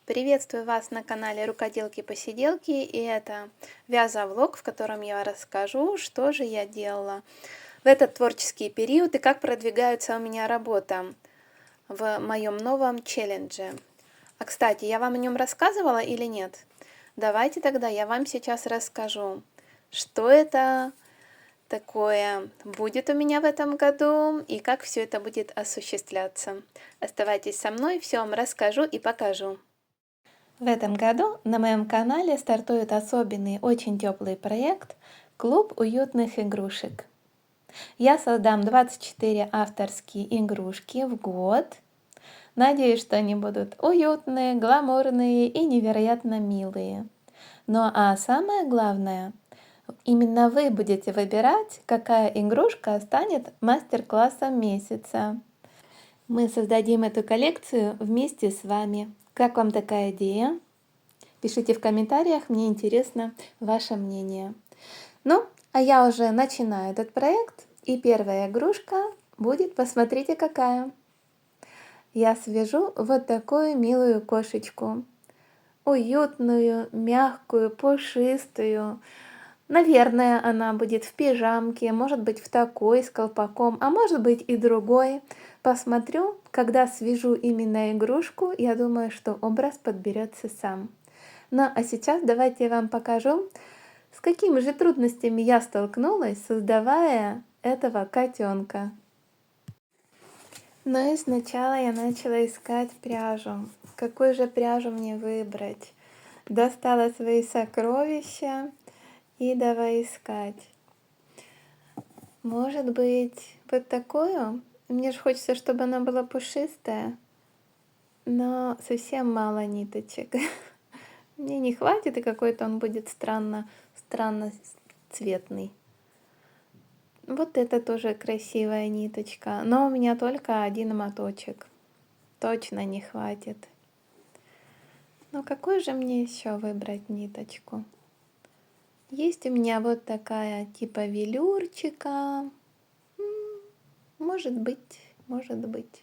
Приветствую вас на канале Рукоделки-посиделки, и это вязовлог, в котором я расскажу, что же я делала в этот творческий период и как продвигается у меня работа в моем новом челлендже. А кстати, я вам о нем рассказывала или нет? Давайте тогда я вам сейчас расскажу, что это такое будет у меня в этом году и как все это будет осуществляться. Оставайтесь со мной, все вам расскажу и покажу. В этом году на моем канале стартует особенный, очень теплый проект «Клуб уютных игрушек». Я создам 24 авторские игрушки в год. Надеюсь, что они будут уютные, гламурные и невероятно милые. Ну а самое главное, именно вы будете выбирать, какая игрушка станет мастер-классом месяца. Мы создадим эту коллекцию вместе с вами. Как вам такая идея? Пишите в комментариях, мне интересно ваше мнение. Ну, а я уже начинаю этот проект, и первая игрушка будет, посмотрите какая. Я свяжу вот такую милую кошечку. Уютную, мягкую, пушистую. Наверное, она будет в пижамке, может быть в такой с колпаком, а может быть и другой. Посмотрю, когда свяжу именно игрушку, я думаю, что образ подберется сам. Ну а сейчас давайте я вам покажу, с какими же трудностями я столкнулась, создавая этого котенка. Ну и сначала я начала искать пряжу. Какую же пряжу мне выбрать? Достала свои сокровища и давай искать. Может быть, вот такую? Мне же хочется, чтобы она была пушистая, но совсем мало ниточек. Мне не хватит, и какой-то он будет странно цветный. Вот это тоже красивая ниточка, но у меня только один моточек. Точно не хватит. Но какую же мне еще выбрать ниточку? Есть у меня вот такая типа велюрчика. Может быть, может быть.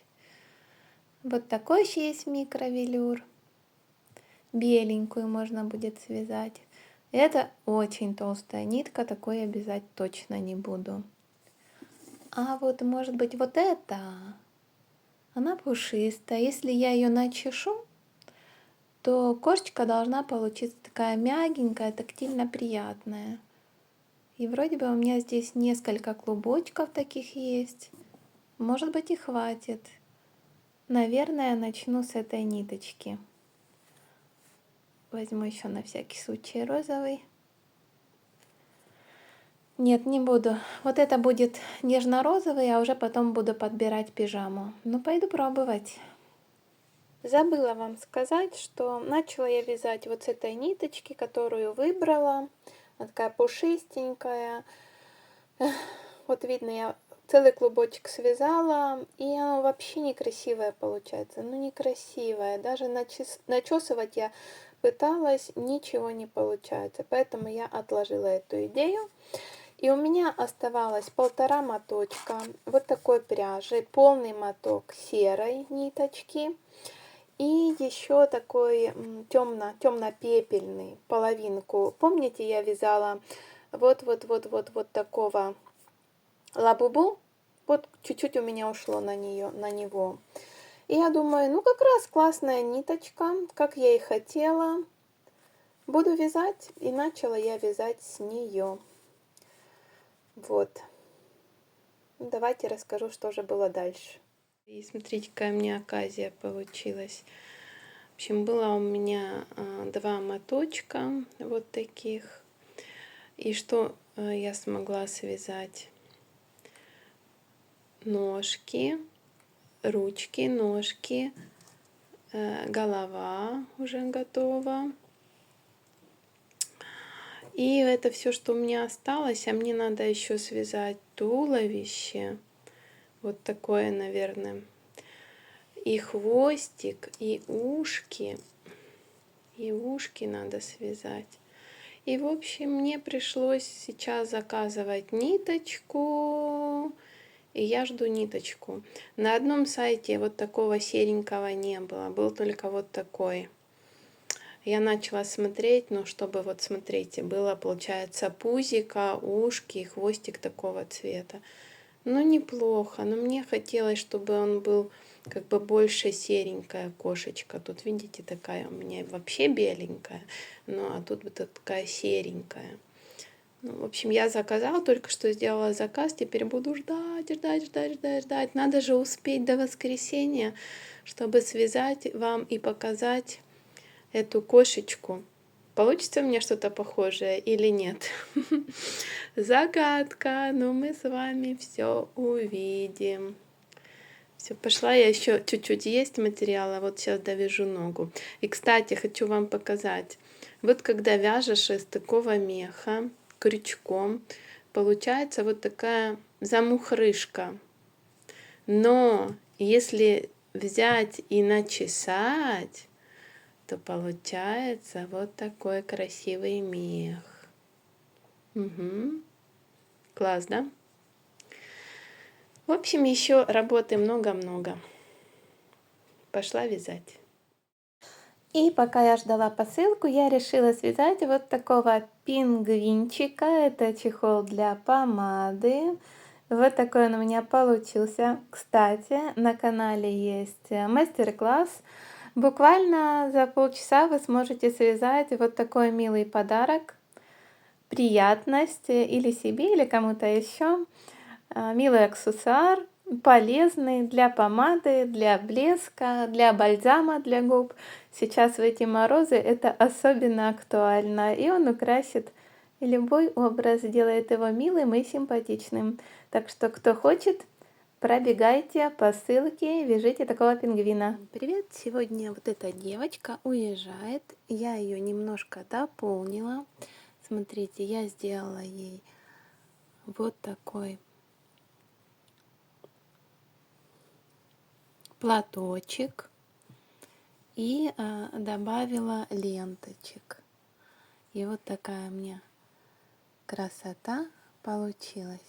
Вот такой еще есть микровелюр. Беленькую можно будет связать. Это очень толстая нитка, такой я вязать точно не буду. А вот может быть вот эта, она пушистая. Если я ее начешу, то кошечка должна получиться такая мягенькая, тактильно приятная. И вроде бы у меня здесь несколько клубочков таких есть. Может быть и хватит. Наверное, начну с этой ниточки. Возьму еще на всякий случай розовый. Нет, не буду. Вот это будет нежно-розовый, а уже потом буду подбирать пижаму. Ну, пойду пробовать. Забыла вам сказать, что начала я вязать вот с этой ниточки, которую выбрала. Она такая пушистенькая. Вот видно, я целый клубочек связала, и оно вообще некрасивое получается. Ну, некрасивое. Даже начесывать я пыталась, ничего не получается. Поэтому я отложила эту идею. И у меня оставалось 1,5 моточка вот такой пряжи, полный моток серой ниточки и еще такой темно-пепельный, половинку. Помните, я вязала вот такого лабубу? Вот чуть-чуть у меня ушло на него. И я думаю, ну как раз классная ниточка, как я и хотела. Буду вязать, и начала я вязать с нее. Вот. Давайте расскажу, что же было дальше. И смотрите, какая у меня оказия получилась. В общем, было у меня 2 моточка вот таких. И что я смогла связать? Ножки, ручки, ножки, голова уже готова. И это все, что у меня осталось, а мне надо еще связать туловище. Вот такое, наверное. И хвостик, и ушки. И ушки надо связать. И, в общем, мне пришлось сейчас заказывать ниточку. И я жду ниточку. На одном сайте вот такого серенького не было. Был только вот такой. Я начала смотреть, ну, чтобы вот, смотрите, было, получается, пузико, ушки и хвостик такого цвета. Ну, неплохо, но мне хотелось, чтобы он был как бы больше серенькая кошечка. Тут, видите, такая у меня вообще беленькая, ну, а тут вот такая серенькая. Ну, в общем, я заказала, только что сделала заказ, теперь буду ждать. Надо же успеть до воскресенья, чтобы связать вам и показать эту кошечку. Получится у меня что-то похожее или нет? Загадка, но мы с вами все увидим. Все, пошла я еще чуть-чуть есть материала, вот сейчас довяжу ногу. И, кстати, хочу вам показать. Вот когда вяжешь из такого меха крючком, получается вот такая замухрышка. Но если взять и начесать, то получается вот такой красивый мех. Угу. Класс, да? В общем, еще работы много-много. Пошла вязать. И пока я ждала посылку, я решила связать вот такого пингвинчика. Это чехол для помады. Вот такой он у меня получился. Кстати, на канале есть мастер-класс. Буквально за полчаса вы сможете связать вот такой милый подарок. Приятность или себе, или кому-то еще. Милый аксессуар, полезный для помады, для блеска, для бальзама для губ. Сейчас в эти морозы это особенно актуально, и он украсит любой образ, делает его милым и симпатичным. Так что, кто хочет, пробегайте по ссылке, вяжите такого пингвина. Привет! Сегодня вот эта девочка уезжает. Я ее немножко дополнила. Смотрите, я сделала ей вот такой платочек и добавила ленточек. И вот такая у меня красота получилась.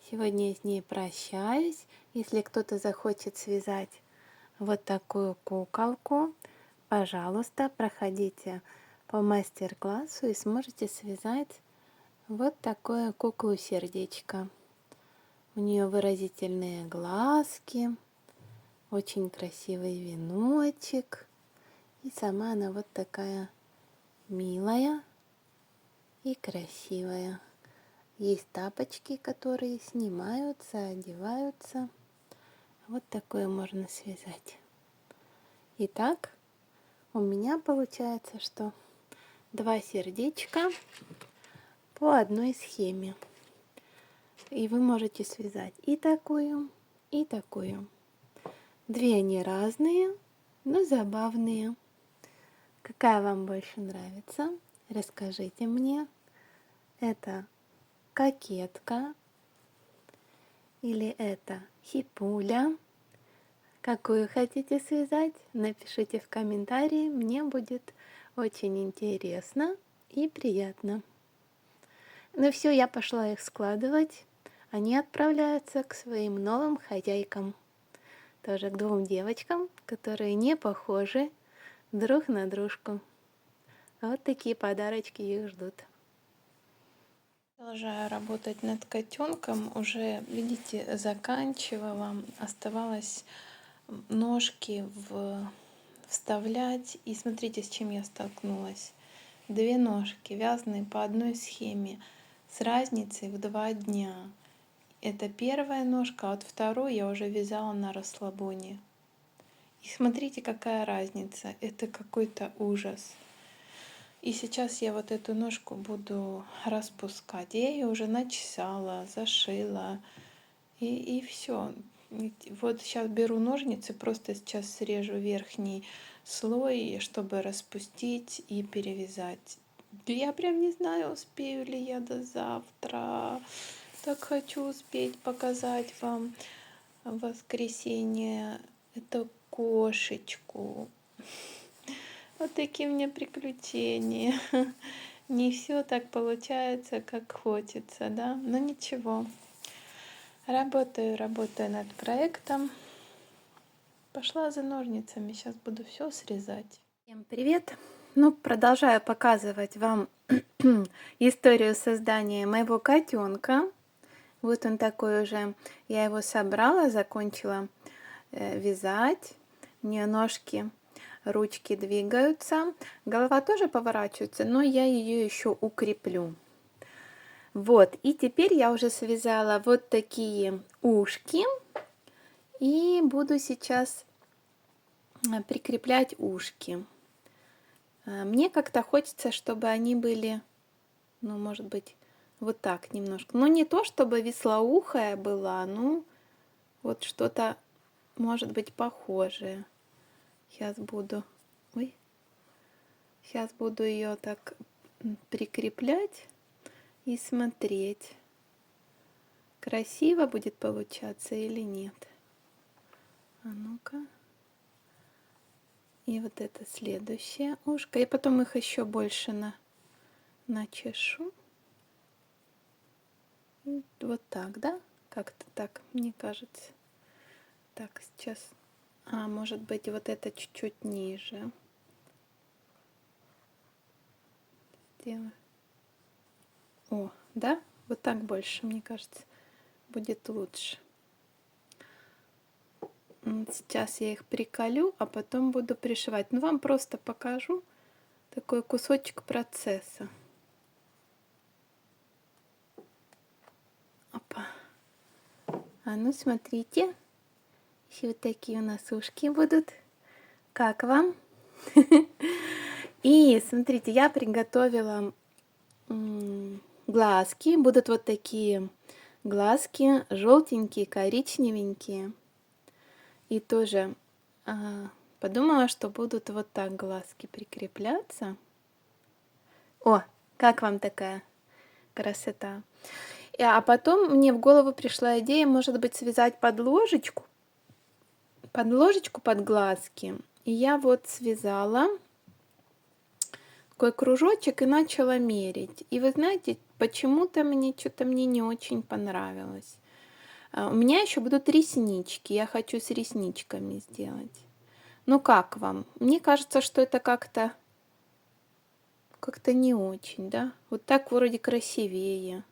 Сегодня я с ней прощаюсь. Если кто-то захочет связать вот такую куколку, пожалуйста, проходите по мастер-классу и сможете связать вот такое куклу-сердечко. У нее выразительные глазки, очень красивый веночек. И сама она вот такая милая и красивая. Есть тапочки, которые снимаются, одеваются. Вот такое можно связать. Итак, у меня получается, что 2 сердечка по одной схеме. И вы можете связать и такую, и такую. Две они разные, но забавные. Какая вам больше нравится? Расскажите мне. Это кокетка или это хипуля? Какую хотите связать? Напишите в комментарии. Мне будет очень интересно и приятно. Ну все, я пошла их складывать. Они отправляются к своим новым хозяйкам. Тоже к 2 девочкам, которые не похожи друг на дружку. Вот такие подарочки их ждут. Продолжаю работать над котенком. Уже, видите, заканчивала. Оставалось ножки вставлять. И смотрите, с чем я столкнулась. 2 ножки, вязаные по одной схеме, с разницей в 2 дня. Это первая ножка, а вот вторую я уже вязала на расслабоне. И смотрите, какая разница. Это какой-то ужас. И сейчас я вот эту ножку буду распускать. Я ее уже начесала, зашила. И все. Вот сейчас беру ножницы, просто сейчас срежу верхний слой, чтобы распустить и перевязать. Я прям не знаю, успею ли я до завтра. Так хочу успеть показать вам в воскресенье эту кошечку. Вот такие у меня приключения. Не все так получается, как хочется, да? Но ничего. Работаю над проектом. Пошла за ножницами. Сейчас буду все срезать. Всем привет! Ну, продолжаю показывать вам историю создания моего котенка. Вот он такой уже. Я его собрала, закончила вязать. У нее ножки, ручки двигаются. Голова тоже поворачивается, но я ее еще укреплю. Вот, и теперь я уже связала вот такие ушки. И буду сейчас прикреплять ушки. Мне как-то хочется, чтобы они были, ну, может быть, вот так немножко. Ну, не то, чтобы вислоухая была, ну, вот что-то, может быть, похожее. Сейчас буду, сейчас буду ее так прикреплять и смотреть, красиво будет получаться или нет. А ну-ка. И вот это следующее ушко. И потом их еще больше начешу. И вот так, да? Как-то так, мне кажется. Так, сейчас. Может быть, вот это чуть-чуть ниже. Сделаю. О, да? Вот так больше, мне кажется, будет лучше. Сейчас я их приколю, а потом буду пришивать. Ну, вам просто покажу такой кусочек процесса. Опа. А ну, смотрите. Еще вот такие у нас ушки будут. Как вам? И смотрите, я приготовила глазки. Будут вот такие глазки, желтенькие, коричневенькие. И тоже подумала, что будут вот так глазки прикрепляться. О, как вам такая красота? А потом мне в голову пришла идея, может быть, связать подложечку под глазки. И я вот связала такой кружочек и начала мерить. И вы знаете, почему-то что-то мне не очень понравилось. У меня еще будут реснички. Я хочу с ресничками сделать. Ну как вам? Мне кажется, что это как-то не очень, да? Вот так вроде красивее.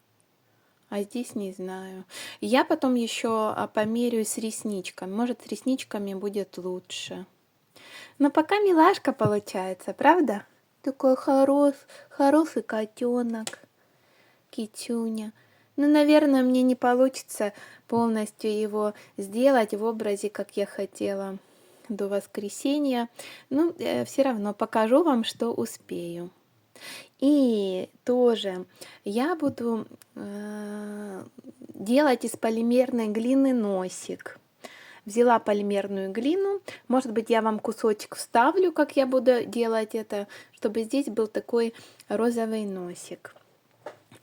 А здесь не знаю. Я потом еще померяю с ресничками. Может, с ресничками будет лучше. Но пока милашка получается, правда? Такой хороший котенок. Китюня. Ну, наверное, мне не получится полностью его сделать в образе, как я хотела до воскресенья. Ну, все равно покажу вам, что успею. И тоже я буду делать из полимерной глины носик. Взяла полимерную глину. Может быть, я вам кусочек вставлю, как я буду делать это, чтобы здесь был такой розовый носик.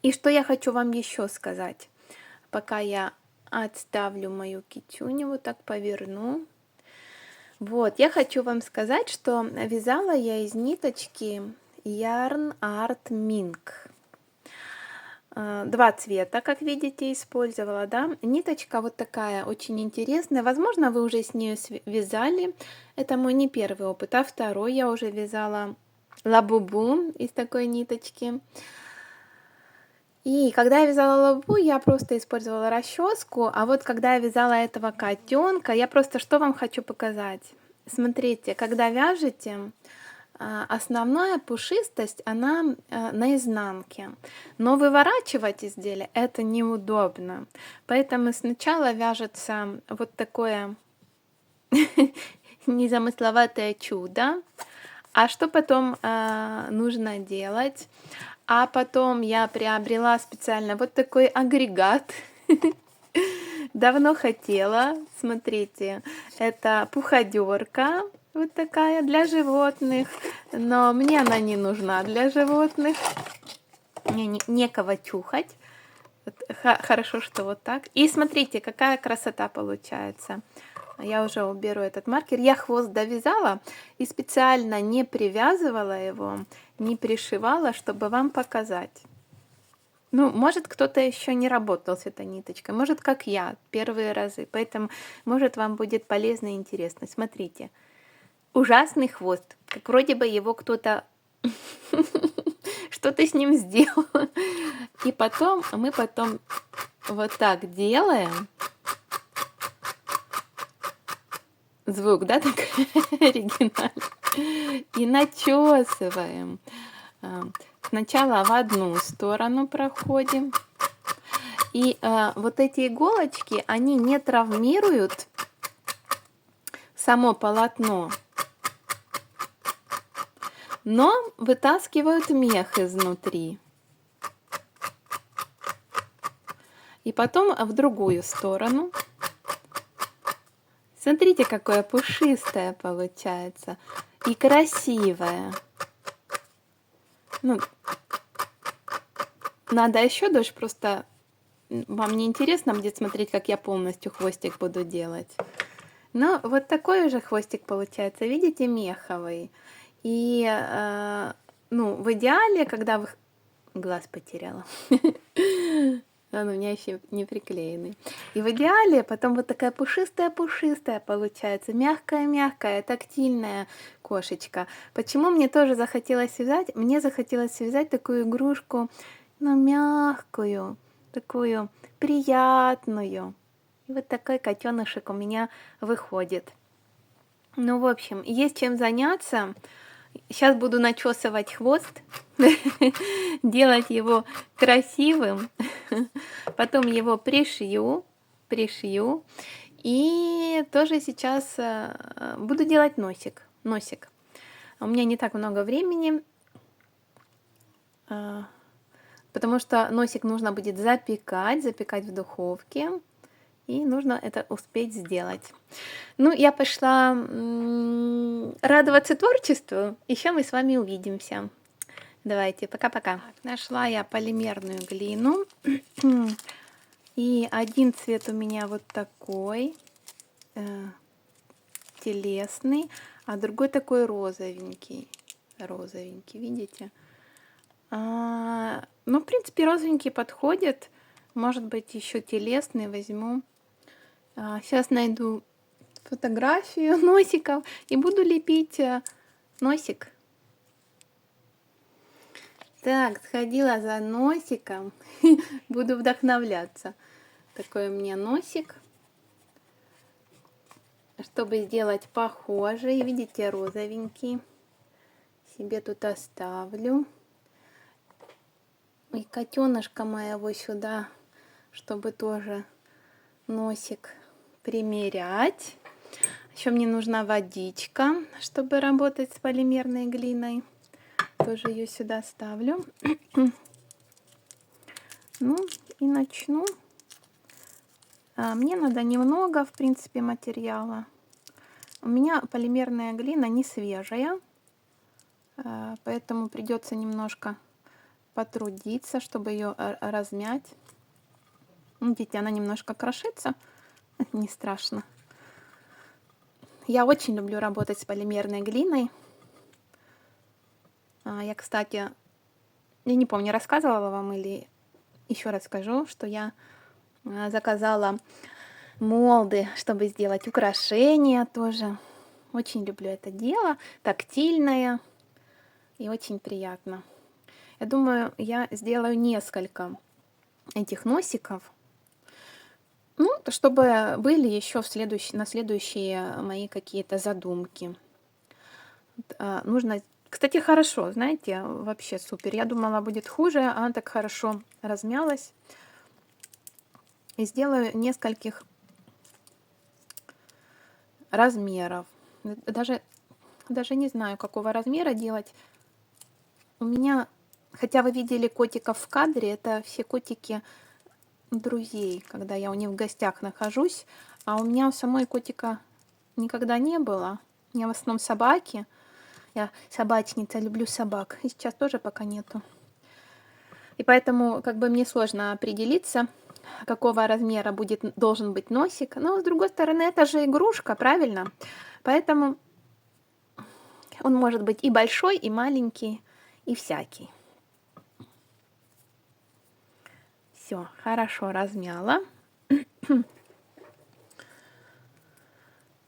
И что я хочу вам еще сказать, пока я отставлю мою китюню, вот так поверну. Вот, я хочу вам сказать, что вязала я из ниточки Yarn Art Mink. 2 цвета, как видите, использовала, да. Ниточка вот такая очень интересная. Возможно, вы уже с ней вязали. Это мой не первый опыт, а второй. Я уже вязала лабубу из такой ниточки. И когда я вязала лабубу, я просто использовала расческу. А вот когда я вязала этого котенка, я просто что вам хочу показать. Смотрите, когда вяжете, основная пушистость, она на изнанке. Но выворачивать изделие это неудобно. Поэтому сначала вяжется вот такое незамысловатое чудо. А что потом нужно делать? А потом я приобрела специально вот такой агрегат. Давно хотела. Смотрите, это пуходерка. Вот такая для животных. Но мне она не нужна для животных. Мне некого чухать. Хорошо, что вот так. И смотрите, какая красота получается. Я уже уберу этот маркер. Я хвост довязала и специально не привязывала его, не пришивала, чтобы вам показать. Ну, может, кто-то еще не работал с этой ниточкой, может, как я, первые разы. Поэтому, может, вам будет полезно и интересно. Смотрите, ужасный хвост. как вроде бы его кто-то что-то с ним сделал. И потом мы вот так делаем. Звук, да, такой оригинальный. И начесываем. Сначала в одну сторону проходим. И вот эти иголочки, они не травмируют само полотно, но вытаскивают мех изнутри. И потом в другую сторону. Смотрите, какое пушистое получается и красивое. Ну, надо еще дольше, просто вам не интересно будет смотреть, как я полностью хвостик буду делать. Но вот такой уже хвостик получается, видите, меховый. И, ну, в идеале, когда вы... Глаз потеряла. Он у меня еще не приклеенный. И в идеале потом вот такая пушистая-пушистая получается, мягкая-мягкая, тактильная кошечка. Почему мне тоже захотелось связать? Мне захотелось связать такую игрушку, ну, мягкую, такую приятную. И вот такой котенышек у меня выходит. Ну, в общем, есть чем заняться. Сейчас буду начесывать хвост, делать его красивым, потом его пришью, и тоже сейчас буду делать носик. У меня не так много времени, потому что носик нужно будет запекать в духовке. И нужно это успеть сделать. Ну, я пошла радоваться творчеству. Еще мы с вами увидимся. Давайте, пока-пока. Нашла я полимерную глину. И один цвет у меня вот такой, телесный, а другой такой розовенький. Розовенький, видите? Ну, в принципе, розовенький подходит. Может быть, еще телесный возьму. Сейчас найду фотографию носиков и буду лепить носик. Так, сходила за носиком. Буду вдохновляться. Такой у меня носик. Чтобы сделать похожий, видите, розовенький. Себе тут оставлю. И котенышка моего сюда, чтобы тоже носик примерять. Еще мне нужна водичка, чтобы работать с полимерной глиной. Тоже ее сюда ставлю. Ну и начну. Мне надо немного, в принципе, материала. У меня полимерная глина не свежая, поэтому придется немножко потрудиться, чтобы ее размять. Видите, она немножко крошится. Не страшно. Я очень люблю работать с полимерной глиной. Я, кстати, я не помню, рассказывала вам или еще раз скажу, что я заказала молды, чтобы сделать украшения тоже. Очень люблю это дело. Тактильное и очень приятно. Я думаю, я сделаю несколько этих носиков. Ну, чтобы были еще на следующие мои какие-то задумки. Нужно, кстати, хорошо, знаете, вообще супер. Я думала, будет хуже, а она так хорошо размялась. И сделаю нескольких размеров. Даже не знаю, какого размера делать. У меня, хотя вы видели котиков в кадре, это все котики друзей, когда я у них в гостях нахожусь, а у меня у самой котика никогда не было. У меня в основном собаки. Я собачница, люблю собак. И сейчас тоже пока нету. И поэтому как бы мне сложно определиться, какого размера должен быть носик. Но с другой стороны, это же игрушка, правильно? Поэтому он может быть и большой, и маленький, и всякий. Все, хорошо размяла.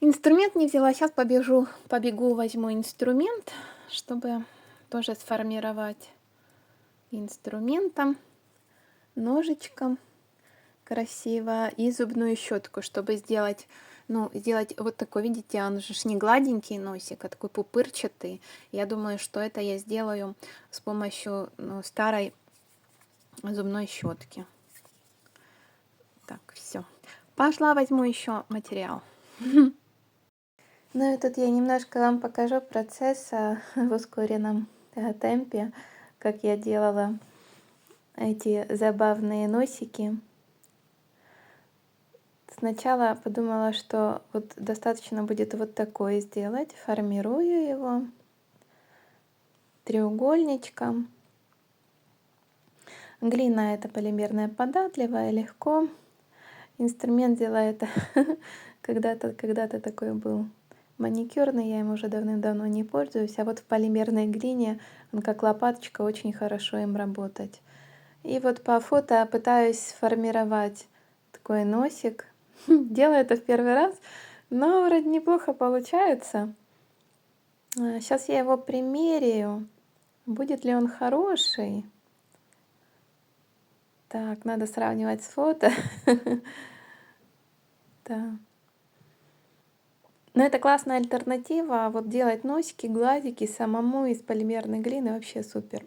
Инструмент не взяла. Сейчас побегу, возьму инструмент, чтобы тоже сформировать инструментом, ножичком красиво и зубную щетку, чтобы сделать, сделать вот такой, видите, он же ж не гладенький носик, а такой пупырчатый. Я думаю, что это я сделаю с помощью старой зубной щетки. Так, все. Пошла, возьму еще материал. Ну и тут я немножко вам покажу процесс в ускоренном темпе, как я делала эти забавные носики. Сначала подумала, что вот достаточно будет вот такой сделать. Формирую его треугольничком. Глина это полимерная, податливая, легко. Инструмент делает когда-то такой был маникюрный, я им уже давным-давно не пользуюсь, а вот в полимерной глине он как лопаточка, очень хорошо им работать. И вот по фото пытаюсь сформировать такой носик. Делаю это в первый раз, но вроде неплохо получается. Сейчас я его примеряю. Будет ли он хороший? Так, надо сравнивать с фото. Да. Но это классная альтернатива. Вот делать носики, глазики самому из полимерной глины вообще супер.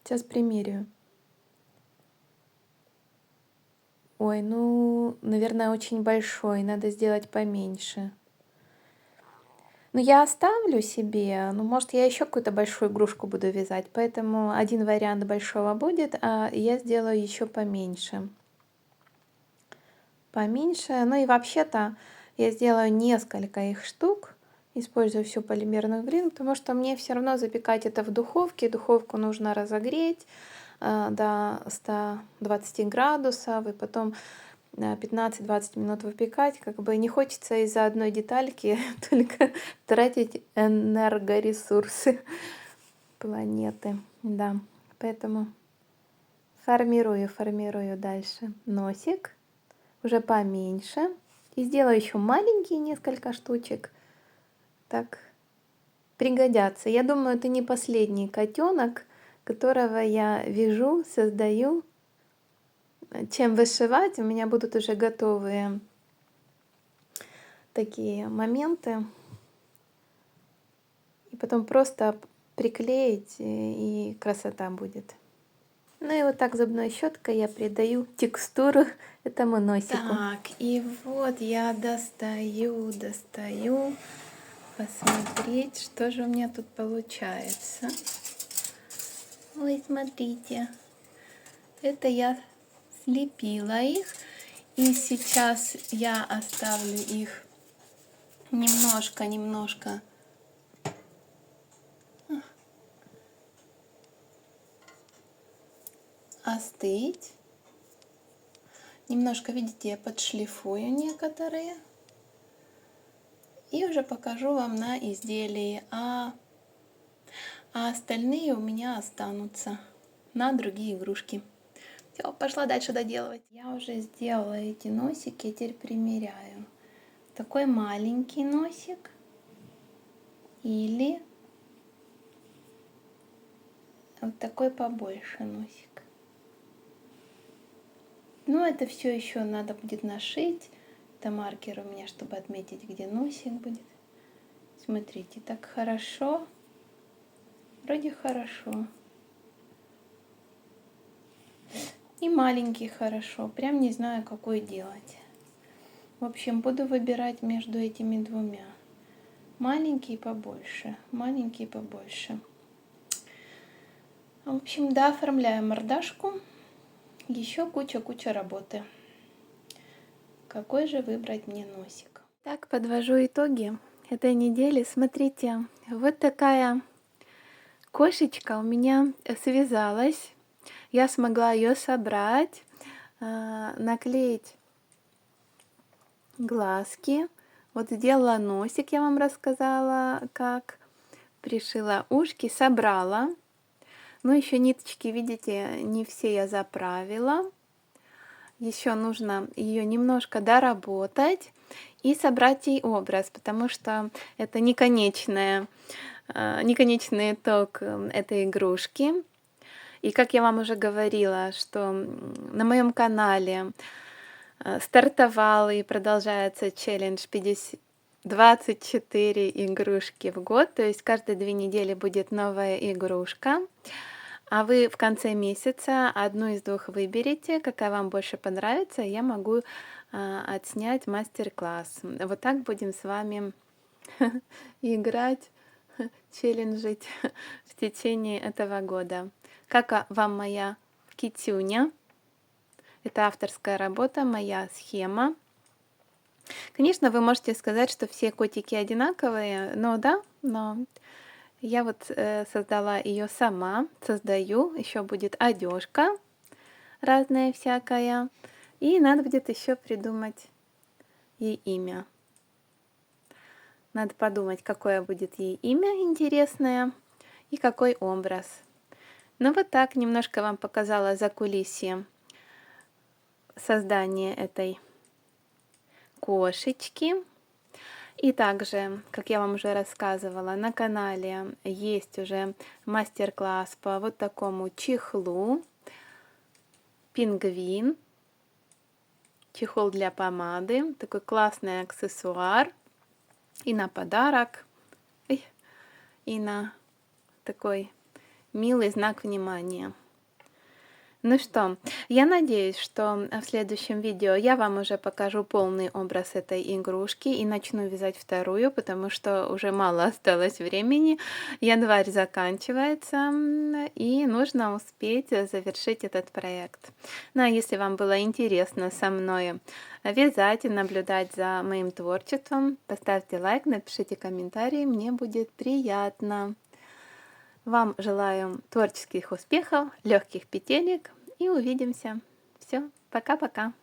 Сейчас примерю. Ой, ну, наверное, очень большой. Надо сделать поменьше. Ну, я оставлю себе. Ну, может, я еще какую-то большую игрушку буду вязать. Поэтому один вариант большого будет, а я сделаю еще поменьше. Поменьше. Ну и вообще-то я сделаю несколько их штук. Использую всю полимерную глину, потому что мне все равно запекать это в духовке. Духовку нужно разогреть до 120 градусов и потом 15-20 минут выпекать. Как бы не хочется из-за одной детальки только тратить энергоресурсы планеты. Да, поэтому формирую дальше носик, уже поменьше. И сделаю еще маленькие несколько штучек. Так, пригодятся. Я думаю, это не последний котенок, которого я вяжу, создаю. Чем вышивать, у меня будут уже готовые такие моменты. И потом просто приклеить, и красота будет. Ну и вот так зубной щеткой я придаю текстуру этому носику. Так, и вот я достаю посмотреть, что же у меня тут получается. Ой, смотрите, это я слепила их, и сейчас я оставлю их немножко остыть. Немножко, видите, я подшлифую некоторые. И уже покажу вам на изделии. А остальные у меня останутся на другие игрушки. Все, пошла дальше доделывать. Я уже сделала эти носики, теперь примеряю. Такой маленький носик или вот такой побольше носик. Но это все еще надо будет нашить. Это маркер у меня, чтобы отметить, где носик будет. Смотрите, так хорошо. Вроде хорошо. И маленький хорошо. Прям не знаю, какой делать. В общем, буду выбирать между этими двумя. Маленький побольше. Маленький побольше. В общем, да, оформляю мордашку. Еще куча работы. Какой же выбрать мне носик? Так, подвожу итоги этой недели. Смотрите, вот такая кошечка у меня связалась. Я смогла ее собрать, наклеить глазки. Вот сделала носик, я вам рассказала, как пришила ушки, собрала. Но еще ниточки, видите, не все я заправила. Еще нужно ее немножко доработать. и собрать ей образ, потому что это неконечный итог этой игрушки. И как я вам уже говорила, что на моем канале стартовал и продолжается челлендж 24 игрушки в год, то есть каждые 2 недели будет новая игрушка. А вы в конце месяца одну из двух выберете, какая вам больше понравится, и я могу отснять мастер-класс. Вот так будем с вами играть, челленджить в течение этого года. Как вам моя китюня? Это авторская работа, моя схема. Конечно, вы можете сказать, что все котики одинаковые, но я вот создала ее сама, создаю, еще будет одежка разная всякая, и надо будет еще придумать ей имя. Надо подумать, какое будет ей имя интересное и какой образ. Ну вот так, немножко вам показала закулисье создания этой кошечки. И также, как я вам уже рассказывала, на канале есть уже мастер-класс по вот такому чехлу. Пингвин. Чехол для помады. Такой классный аксессуар. И на подарок. И на такой милый знак внимания. Ну что, я надеюсь, что в следующем видео я вам уже покажу полный образ этой игрушки и начну вязать вторую, потому что уже мало осталось времени. Январь заканчивается, и нужно успеть завершить этот проект. Ну а если вам было интересно со мной вязать и наблюдать за моим творчеством, поставьте лайк, напишите комментарий, мне будет приятно. Вам желаю творческих успехов, легких петелек и увидимся. Все, пока-пока.